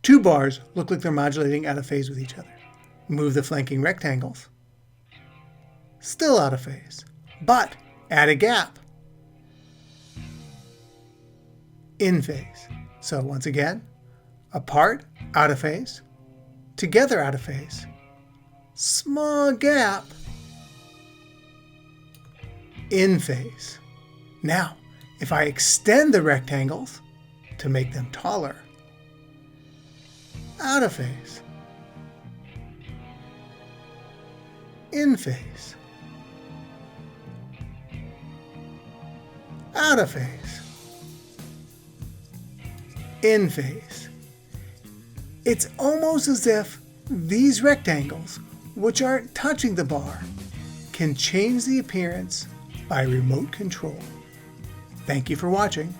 Two bars look like they're modulating out of phase with each other. Move the flanking rectangles. Still out of phase, but add a gap. In phase. So once again, apart, out of phase, together out of phase, small gap, in phase. Now, if I extend the rectangles to make them taller, out of phase, in phase, out of phase, in phase. It's almost as if these rectangles, which aren't touching the bar, can change the appearance by remote control. Thank you for watching.